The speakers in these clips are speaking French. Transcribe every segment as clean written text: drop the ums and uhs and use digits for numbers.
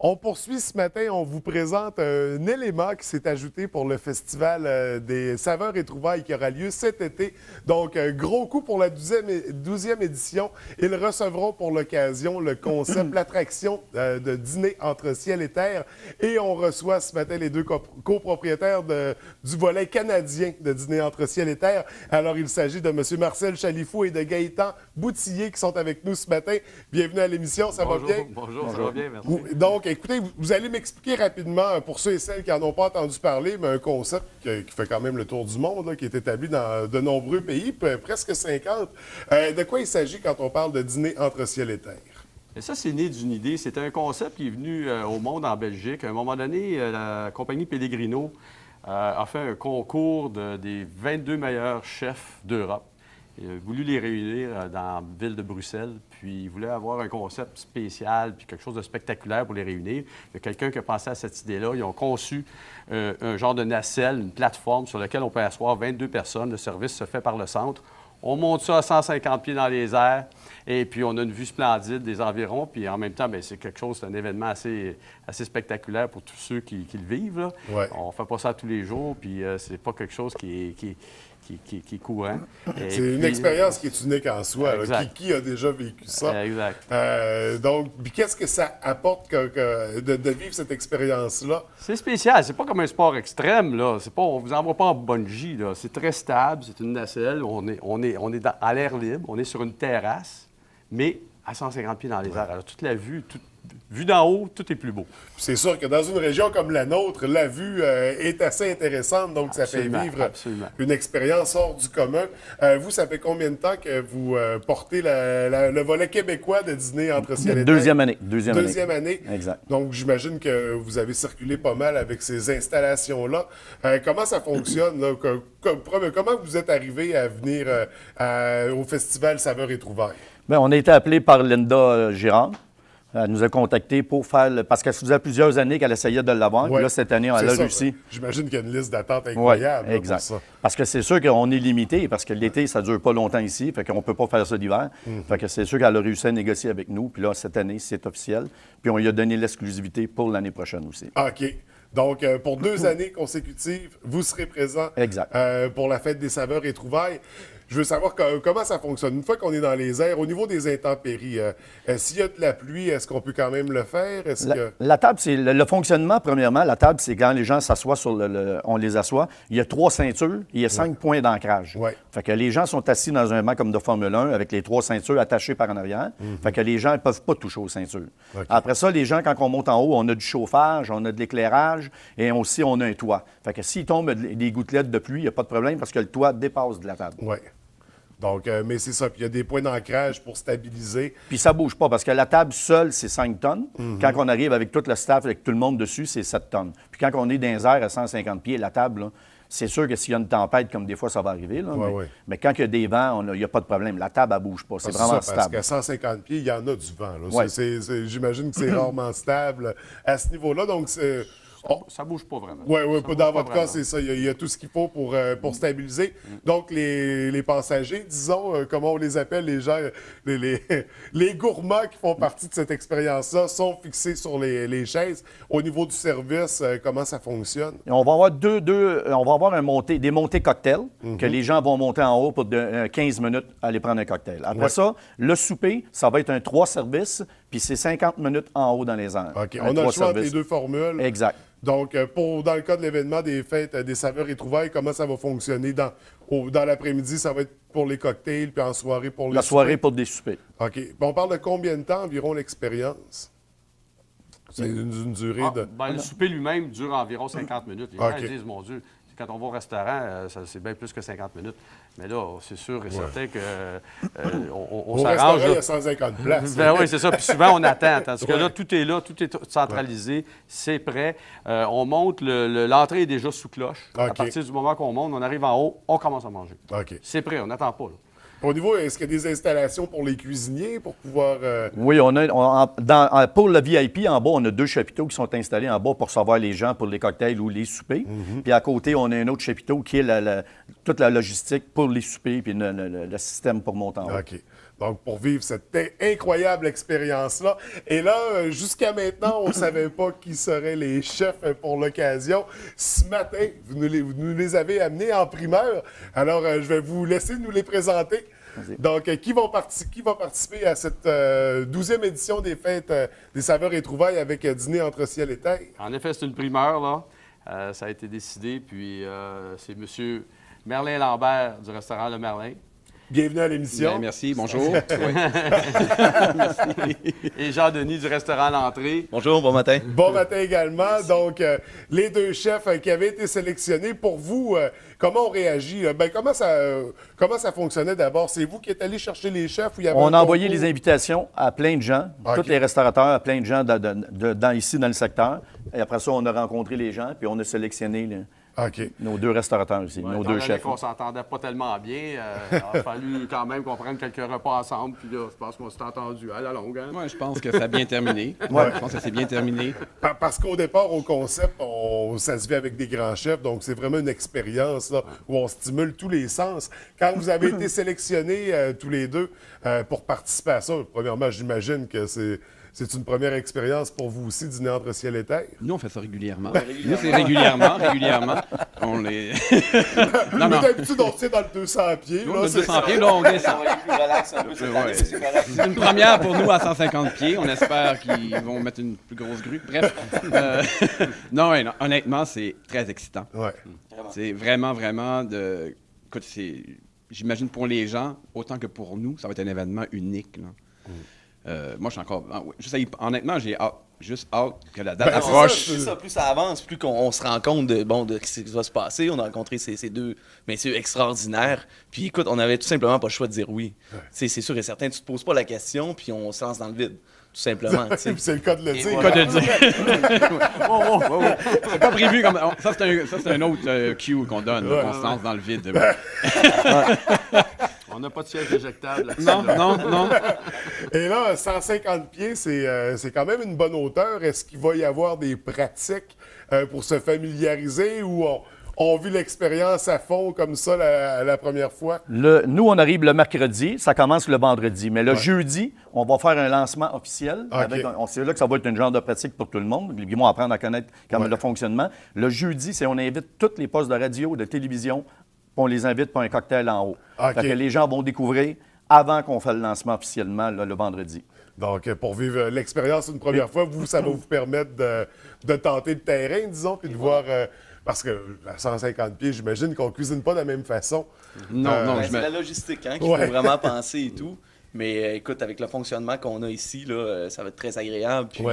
On poursuit ce matin, on vous présente un élément qui s'est ajouté pour le Festival des saveurs et trouvailles qui aura lieu cet été. Donc, gros coup pour la 12e édition. Ils recevront pour l'occasion le concept, l'attraction de dîner entre ciel et terre. Et on reçoit ce matin les deux copropriétaires du volet canadien de dîner entre ciel et terre. Alors, il s'agit de M. Marcel Chalifou et de Gaëtan Boutillier qui sont avec nous ce matin. Bienvenue à l'émission, ça va bien? Bonjour, ça va bien, merci. Donc, écoutez, vous allez m'expliquer rapidement, pour ceux et celles qui n'en ont pas entendu parler, mais un concept qui fait quand même le tour du monde, là, qui est établi dans de nombreux pays, presque 50. De quoi il s'agit quand on parle de dîner entre ciel et terre? Et ça, c'est né d'une idée. C'est un concept qui est venu au monde en Belgique. À un moment donné, la compagnie Pellegrino a fait un concours des 22 meilleurs chefs d'Europe. Il a voulu les réunir dans la ville de Bruxelles, puis il voulait avoir un concept spécial, puis quelque chose de spectaculaire pour les réunir. Il y a quelqu'un qui a pensé à cette idée-là. Ils ont conçu un genre de nacelle, une plateforme sur laquelle on peut asseoir 22 personnes. Le service se fait par le centre. On monte ça à 150 pieds dans les airs, et puis on a une vue splendide des environs, puis en même temps, bien, c'est quelque chose, c'est un événement assez spectaculaire pour tous ceux qui le vivent, là. Ouais. On ne fait pas ça tous les jours, puis c'est pas quelque chose qui est courant. C'est une expérience qui est unique en soi. Là. Qui a déjà vécu ça? Exact. Donc, puis qu'est-ce que ça apporte de vivre cette expérience-là? C'est spécial. C'est pas comme un sport extrême, là. C'est pas, on vous envoie pas en bungee, là. C'est très stable. C'est une nacelle. On est à l'air libre. On est sur une terrasse, mais à 150 pieds dans les airs. Alors, toute la vue, vue d'en haut, tout est plus beau. C'est sûr que dans une région comme la nôtre, la vue est assez intéressante, donc ça fait vivre une expérience hors du commun. Vous, ça fait combien de temps que vous portez le volet québécois de dîner entre ciel et terre? Deuxième année. Deuxième année. Exact. Donc, j'imagine que vous avez circulé pas mal avec ces installations-là. Comment ça fonctionne, là? Comment vous êtes arrivé à venir au Festival Saveurs et Trouvailles? Bien, on a été appelé par Linda Girard. Elle nous a contactés pour faire parce qu'elle faisait plusieurs années qu'elle essayait de l'avoir. Ouais. Là, cette année, elle a réussi. J'imagine qu'il y a une liste d'attente incroyable. Oui, exact. Pour ça. Parce que c'est sûr qu'on est limité, parce que l'été, ça ne dure pas longtemps ici, fait qu'on ne peut pas faire ça l'hiver. Fait que c'est sûr qu'elle a réussi à négocier avec nous. Puis là, cette année, c'est officiel. Puis on lui a donné l'exclusivité pour l'année prochaine aussi. OK. Donc, pour 2 années consécutives, vous serez présent pour la fête des saveurs et trouvailles. Je veux savoir comment ça fonctionne. Une fois qu'on est dans les airs, au niveau des intempéries, s'il y a de la pluie, est-ce qu'on peut quand même le faire? La table, c'est le fonctionnement, premièrement. La table, c'est quand les gens s'assoient on les assoit. Il y a 3 ceintures et il y a 5 points d'ancrage. Ouais. Fait que les gens sont assis dans un banc comme de Formule 1 avec les 3 ceintures attachées par en arrière. Fait que les gens ne peuvent pas toucher aux ceintures. Okay. Après ça, les gens, quand on monte en haut, on a du chauffage, on a de l'éclairage et aussi on a un toit. Fait que s'il tombe des gouttelettes de pluie, il n'y a pas de problème parce que le toit dépasse de la table. Oui. Donc, mais c'est ça. Puis il y a des points d'ancrage pour stabiliser. Puis ça ne bouge pas parce que la table seule, c'est 5 tonnes. Quand on arrive avec tout le staff, avec tout le monde dessus, c'est 7 tonnes. Puis quand on est dans les airs à 150 pieds, la table, là, c'est sûr que s'il y a une tempête, comme des fois ça va arriver, là, mais quand il y a des vents, il n'y a pas de problème. La table, elle ne bouge pas. C'est vraiment stable. Parce qu'à 150 pieds, il y en a du vent. Là. J'imagine que c'est rarement stable à ce niveau-là. Donc, c'est... Ça ne bouge pas vraiment. Oui, dans votre cas, c'est ça. Il y a tout ce qu'il faut pour stabiliser. Donc, les passagers, disons, comment on les appelle, les gens, les gourmands qui font partie de cette expérience-là sont fixés sur les chaises. Au niveau du service, comment ça fonctionne? Et on va avoir on va avoir des montées cocktails que les gens vont monter en haut pour 15 minutes aller prendre un cocktail. Après ça, le souper, ça va être un 3 services, puis c'est 50 minutes en haut dans les airs. OK. On a le choix entre les deux formules. Exact. Donc, dans le cas de l'événement des fêtes des saveurs et trouvailles, comment ça va fonctionner? Dans l'après-midi, ça va être pour les cocktails, puis en soirée pour les La soirée pour des soupers. OK. On parle de combien de temps environ l'expérience? C'est une durée de... Le souper lui-même dure environ 50 minutes. Les gens disent, mon Dieu, quand on va au restaurant, c'est bien plus que 50 minutes. Mais là, c'est sûr et certain qu'on Au s'arrange. restaurant, il y a 150 places. Ben oui, c'est ça. Puis souvent, on attend. Tandis que là, tout est centralisé, c'est prêt. On monte, l'entrée est déjà sous cloche. À partir du moment qu'on monte, on arrive en haut, on commence à manger. C'est prêt, on n'attend pas. Là. Au niveau, est-ce qu'il y a des installations pour les cuisiniers pour pouvoir... Oui, pour le VIP, en bas, on a 2 chapiteaux qui sont installés en bas pour recevoir les gens pour les cocktails ou les soupers. Puis à côté, on a un autre chapiteau qui est toute la logistique pour les soupers puis le système pour monter en haut. OK. Donc, pour vivre cette incroyable expérience-là. Et là, jusqu'à maintenant, on ne savait pas qui seraient les chefs pour l'occasion. Ce matin, vous nous les avez amenés en primeur. Alors, je vais vous laisser nous les présenter. Donc, qui va participer à cette 12e édition des Fêtes des saveurs et trouvailles avec Dîner entre ciel et terre? En effet, c'est une primeur, là. Ça a été décidé, puis c'est M. Merlin Lambert du restaurant Le Merlin. Bienvenue à l'émission. Bien, merci, bonjour. Merci. Et Jean-Denis du restaurant L'Entrée. Bonjour, bon matin. Bon matin également. Donc, les deux chefs qui avaient été sélectionnés. Pour vous, comment on réagit? Comment ça fonctionnait d'abord? C'est vous qui êtes allé chercher les chefs? Ou il y avait On a envoyé les invitations à plein de gens, OK. tous les restaurateurs, à plein de gens ici dans le secteur. Et après ça, on a rencontré les gens, puis on a sélectionné OK. nos deux restaurateurs ici, Ouais, nos étant deux donné chefs. qu'on s'entendait pas tellement bien, il a fallu quand même qu'on prenne quelques repas ensemble. Puis là, je pense qu'on s'est entendu à la longue. Hein? Moi, je pense que ça a bien terminé. Ouais. Je pense que c'est bien terminé. Parce qu'au départ, au concept, ça se vit avec des grands chefs, donc c'est vraiment une expérience là, où on stimule tous les sens. Quand vous avez été sélectionnés tous les deux pour participer à ça, premièrement, j'imagine que c'est une première expérience pour vous aussi, Dîner entre ciel et terre. Nous, on fait ça régulièrement. Nous, c'est régulièrement. On les... non, Mais non. d'habitude, on tient dans le 200 pieds. Nous, là, on a c'est 200 ça. pieds, là, on descend. On va aller plus relax un peu cette année, Ouais. c'est correct. C'est une première pour nous à 150 pieds. On espère qu'ils vont mettre une plus grosse grue. Bref. Non, honnêtement, c'est très excitant. Ouais. C'est vraiment, vraiment de... Écoute, j'imagine pour les gens, autant que pour nous, ça va être un événement unique, là. Moi, je suis encore... Honnêtement, j'ai juste hâte que la date approche. C'est ça, plus ça avance, plus qu'on se rend compte de ce qui va se passer. On a rencontré ces deux messieurs extraordinaires. Puis écoute, on avait tout simplement pas le choix de dire oui. C'est sûr et certain, tu te poses pas la question, puis on se lance dans le vide. Tout simplement. Puis c'est le cas de le dire. Quoi de dire. C'est pas prévu comme... Ça, c'est un autre cue qu'on donne, là, qu'on se lance dans le vide. On n'a pas de siège éjectable là-dessus. Non. Et là, 150 pieds, c'est quand même une bonne hauteur. Est-ce qu'il va y avoir des pratiques pour se familiariser ou on vit l'expérience à fond comme ça la première fois? Nous, on arrive le mercredi, ça commence le vendredi. Mais le jeudi, on va faire un lancement officiel. OK. C'est là que ça va être une genre de pratique pour tout le monde. Ils vont apprendre à connaître le fonctionnement. Le jeudi, on invite tous les postes de radio, de télévision, puis on les invite pour un cocktail en haut. OK. Fait que les gens vont découvrir avant qu'on fasse le lancement officiellement là, le vendredi. Donc, pour vivre l'expérience une première fois, ça va vous permettre de tenter le terrain, disons, puis de voir... parce que à 150 pieds, j'imagine qu'on ne cuisine pas de la même façon. Non, C'est la logistique qu'il faut vraiment penser et tout. Mais écoute, avec le fonctionnement qu'on a ici, là, ça va être très agréable. Puis,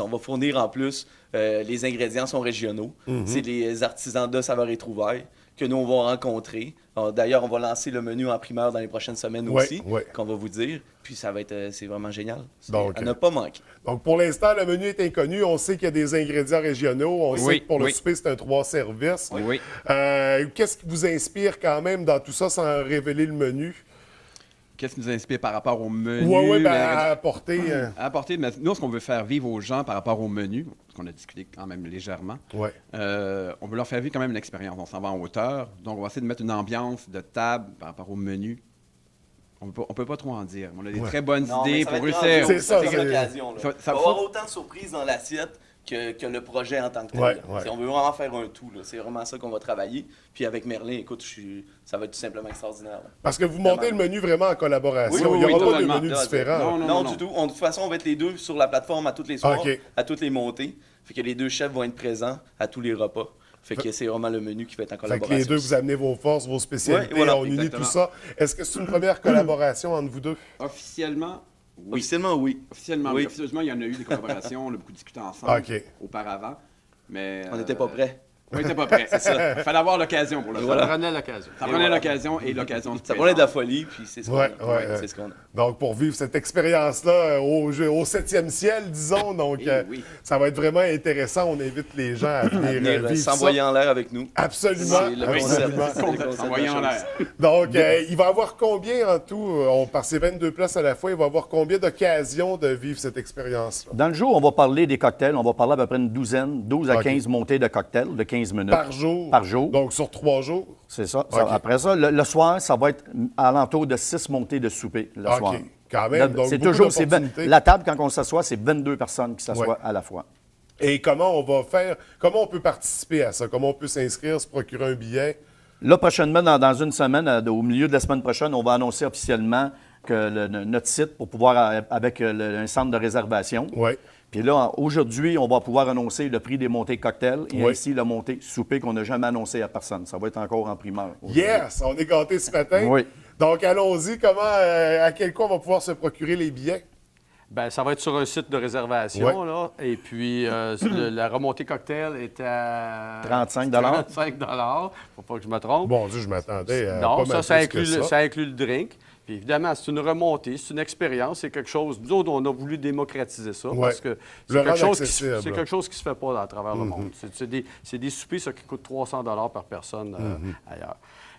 on va fournir en plus, les ingrédients sont régionaux. C'est les artisans de saveurs et trouvailles que nous, on va rencontrer. D'ailleurs, on va lancer le menu en primeur dans les prochaines semaines aussi, qu'on va vous dire. Puis ça va être, c'est vraiment génial. Donc, à ne pas manquer. Donc, pour l'instant, le menu est inconnu. On sait qu'il y a des ingrédients régionaux. On sait que pour le souper, c'est un 3 services. Oui. Qu'est-ce qui vous inspire quand même dans tout ça sans révéler le menu? Qu'est-ce qui nous inspire par rapport au menu? Oui, à apporter. À apporter, mais nous, ce qu'on veut faire vivre aux gens par rapport au menu, parce qu'on a discuté quand même légèrement, on veut leur faire vivre quand même une expérience. On s'en va en hauteur, donc on va essayer de mettre une ambiance de table par rapport au menu. On peut pas trop en dire. On a des très bonnes idées pour réussir. C'est ça, c'est l'occasion. Ça Il va y avoir autant de surprises dans l'assiette que le projet en tant que tel. On veut vraiment faire un tout. C'est vraiment ça qu'on va travailler. Puis avec Merlin, écoute, ça va être tout simplement extraordinaire. Là. Parce que vous montez le menu vraiment en collaboration. Oui, Il n'y aura pas de totalement. menu différent. Non, du tout. De toute façon, on va être les deux sur la plateforme à toutes les soirs, à toutes les montées. Fait que les deux chefs vont être présents à tous les repas. Fait que c'est vraiment le menu qui va être en collaboration. Fait que les deux, vous amenez vos forces, vos spécialités, on unit tout ça. Est-ce que c'est une première collaboration entre vous deux? Officiellement, oui. Officiellement, oui. Officiellement, il y en a eu des collaborations. On a beaucoup discuté ensemble auparavant. Mais, on n'était pas prêts. On n'était pas prêts, c'est ça. Il fallait avoir l'occasion pour le faire. Ça prenait l'occasion. Ça prenait l'occasion et l'occasion. Ça prenait de la folie, puis c'est ce qu'on a. C'est ce qu'on a. Donc, pour vivre cette expérience-là au 7e ciel, disons, donc ça va être vraiment intéressant. On invite les gens à venir vivre s'envoyer en l'air avec nous. Absolument. S'envoyer en l'air. Donc, il va y avoir combien en tout, par ces 22 places à la fois, il va y avoir combien d'occasions de vivre cette expérience-là? Dans le jour, on va parler des cocktails. On va parler à peu près une douzaine, 12 à 15 montées de cocktails, de 15 minutes. Par jour? Par jour. Donc, sur 3 jours? C'est ça. Okay. Après ça, le soir, ça va être à l'entour de 6 montées de souper le soir. Quand même, donc c'est beaucoup toujours, d'opportunités. la table, quand on s'assoit, c'est 22 personnes qui s'assoient à la fois. Et comment on va faire? Comment on peut participer à ça? Comment on peut s'inscrire, se procurer un billet? Là, prochainement, dans une semaine, au milieu de la semaine prochaine, on va annoncer officiellement que notre site pour pouvoir, avec un centre de réservation. Oui. Puis là, aujourd'hui, on va pouvoir annoncer le prix des montées cocktails et ainsi le montée souper qu'on n'a jamais annoncé à personne. Ça va être encore en primeur. Yes! On est gâtés ce matin. Oui. Donc, allons-y. À quel coût on va pouvoir se procurer les billets? Bien, ça va être sur un site de réservation, là. Et puis, la remontée cocktail est à... 35 35 faut pas que je me trompe. Bon Dieu, je m'attendais à Non, pas mal ça plus que ça. ça inclut le drink. Puis évidemment, c'est une remontée, c'est une expérience, c'est quelque chose... Nous autres, on a voulu démocratiser ça parce que c'est quelque chose qui se fait pas à travers le monde. C'est des soupers, ça, qui coûtent 300 $ par personne ailleurs.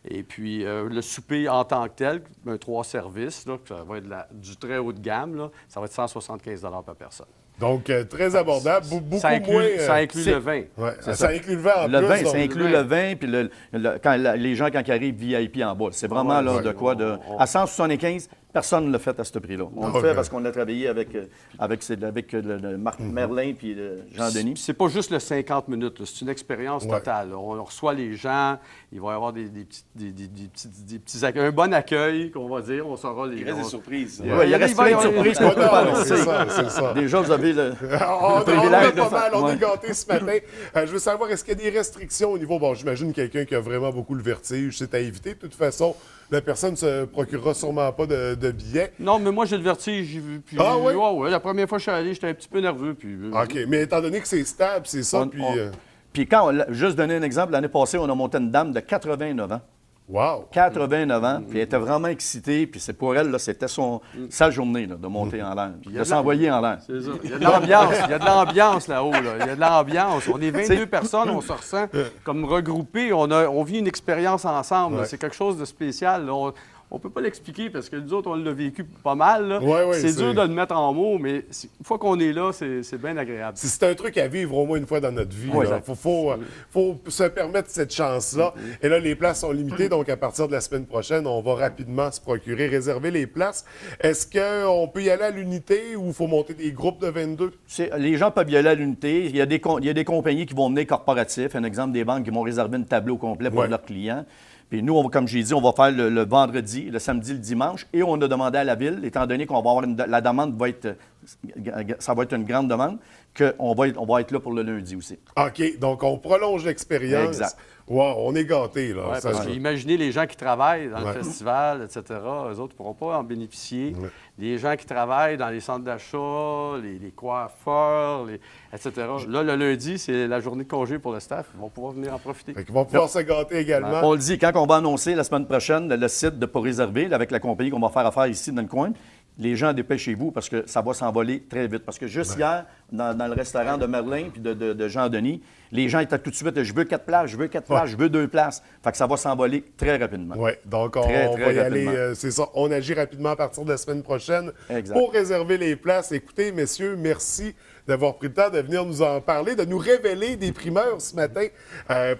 Et puis, le souper en tant que tel, 3 services, là, ça va être du très haut de gamme, là, ça va être 175 $ par personne. Donc, très abordable, beaucoup ça inclut, moins... ça inclut le vin. Ouais, ça inclut le vin en le plus. Vin, ça inclut le vin, puis les gens, quand ils arrivent, VIP en bas. C'est vraiment de quoi de... À 175, personne ne l'a fait à ce prix-là. On le fait parce qu'on a travaillé avec Marc Merlin puis Jean-Denis. C'est pas juste le 50 minutes, c'est une expérience totale. On reçoit les gens, il va y avoir des petits accueils, un bon accueil, qu'on va dire. On saura les... Il reste des surprises. Oui, il reste plein de surprises qu'on peut pas annoncer. C'est ça. Déjà, vous avez le privilège de faire. On est gâtés ce matin. Je veux savoir, est-ce qu'il y a des restrictions au niveau... Bon, j'imagine quelqu'un qui a vraiment beaucoup le vertige, c'est à éviter. De toute façon, la personne ne se procurera sûrement pas de billets. Non, mais moi, j'ai le vertige. Puis, oui? La première fois que je suis allé, j'étais un petit peu nerveux. Puis, OK, mais étant donné que c'est stable, c'est ça, Puis juste donner un exemple, l'année passée, on a monté une dame de 89 ans. Wow! 89 ans, puis elle était vraiment excitée, puis c'est pour elle, là, c'était sa journée là, de monter en l'air, de s'envoyer en l'air. C'est ça. Il y a de l'ambiance, il y a de l'ambiance là-haut. Là. Il y a de l'ambiance. On est 22 personnes, on se ressent comme regroupés, on vit une expérience ensemble. C'est quelque chose de spécial. Là. On ne peut pas l'expliquer parce que nous autres, on l'a vécu pas mal. C'est dur de le mettre en mots, mais une fois qu'on est là, c'est bien agréable. C'est un truc à vivre au moins une fois dans notre vie. Il faut se permettre cette chance-là. Et là, les places sont limitées, donc à partir de la semaine prochaine, on va rapidement se procurer, réserver les places. Est-ce qu'on peut y aller à l'unité ou il faut monter des groupes de 22? Les gens peuvent y aller à l'unité. Il y a des compagnies qui vont venir corporatifs. Un exemple, des banques qui vont réserver une tableau complet pour leurs clients. Puis nous, comme j'ai dit, on va faire le vendredi, le samedi, le dimanche. Et on a demandé à la Ville, étant donné qu'on va avoir la demande ça va être une grande demande, qu'on va être là pour le lundi aussi. OK, donc on prolonge l'expérience. Exact. Wow, on est gâtés, là. Ouais, parce que imaginez les gens qui travaillent dans le festival, etc., eux autres ne pourront pas en bénéficier. Les gens qui travaillent dans les centres d'achat, les coiffeurs, etc. Là, le lundi, c'est la journée de congé pour le staff. Ils vont pouvoir venir en profiter. Ils vont pouvoir se gâter également. On le dit, quand on va annoncer la semaine prochaine le site pour réserver, avec la compagnie qu'on va faire affaire ici dans le coin, les gens, dépêchez-vous parce que ça va s'envoler très vite. Parce que juste hier, dans le restaurant de Merlin puis de Jean-Denis, les gens étaient tout de suite, je veux 4 places, je veux 4 places, je veux 2 places. Fait que ça va s'envoler très rapidement. Oui, donc on va y aller, c'est ça. On agit rapidement à partir de la semaine prochaine pour réserver les places. Écoutez, messieurs, merci d'avoir pris le temps de venir nous en parler, de nous révéler des primeurs ce matin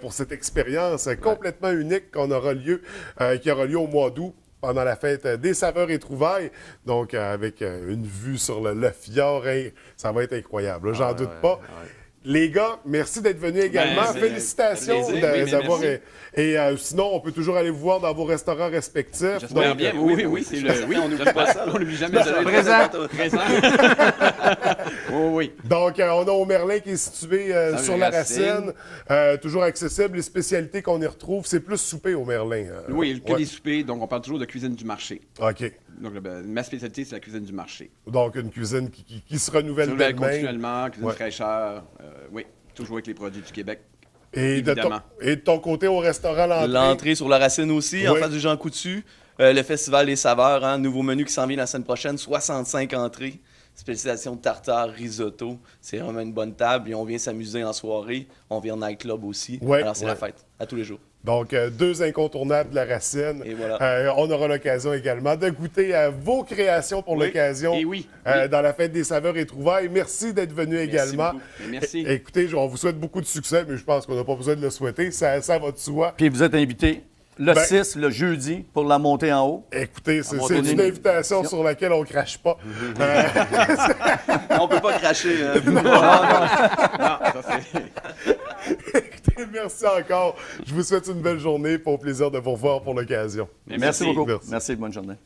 pour cette expérience complètement unique qui aura lieu au mois d'août, pendant la fête des saveurs et trouvailles. Donc, avec une vue sur le fjord, ça va être incroyable. J'en doute pas. Les gars, merci d'être venus également. Félicitations d'avoir... Et sinon, on peut toujours aller vous voir dans vos restaurants respectifs. J'espère bien. Oui, c'est le... Oui, on n'oublie pas ça. On n'oublie jamais ça. Présent. Oui. Donc, on a au Merlin qui est situé sur la Racine. Toujours accessible. Les spécialités qu'on y retrouve, c'est plus souper au Merlin. Oui, que des soupers. Donc, on parle toujours de cuisine du marché. OK. Donc, ma spécialité, c'est la cuisine du marché. Donc, une cuisine qui se renouvelle d'elle-même. Continuellement, cuisine fraîcheur. Oui, toujours avec les produits du Québec. Et de ton côté, au restaurant, l'entrée? L'entrée sur la Racine aussi, en face du Jean Coutu. Le Festival des saveurs, nouveau menu qui s'en vient la semaine prochaine, 65 entrées. Spécialisation de tartare, risotto. C'est vraiment une bonne table et on vient s'amuser en soirée. On vient en nightclub aussi. Alors, c'est la fête, à tous les jours. Donc, 2 incontournables de la Racine. Et voilà. On aura l'occasion également de goûter à vos créations pour l'occasion dans la fête des saveurs et trouvailles. Merci d'être venu également. Merci. Écoutez, on vous souhaite beaucoup de succès, mais je pense qu'on n'a pas besoin de le souhaiter. Ça va de soi. Puis vous êtes invité le 6, le jeudi, pour la montée en haut. Écoutez, c'est une invitation sur laquelle on ne crache pas. On ne peut pas cracher. Non, ça c'est... Écoutez, merci encore. Je vous souhaite une belle journée. Au plaisir de vous revoir pour l'occasion. Merci beaucoup. Merci, bonne journée.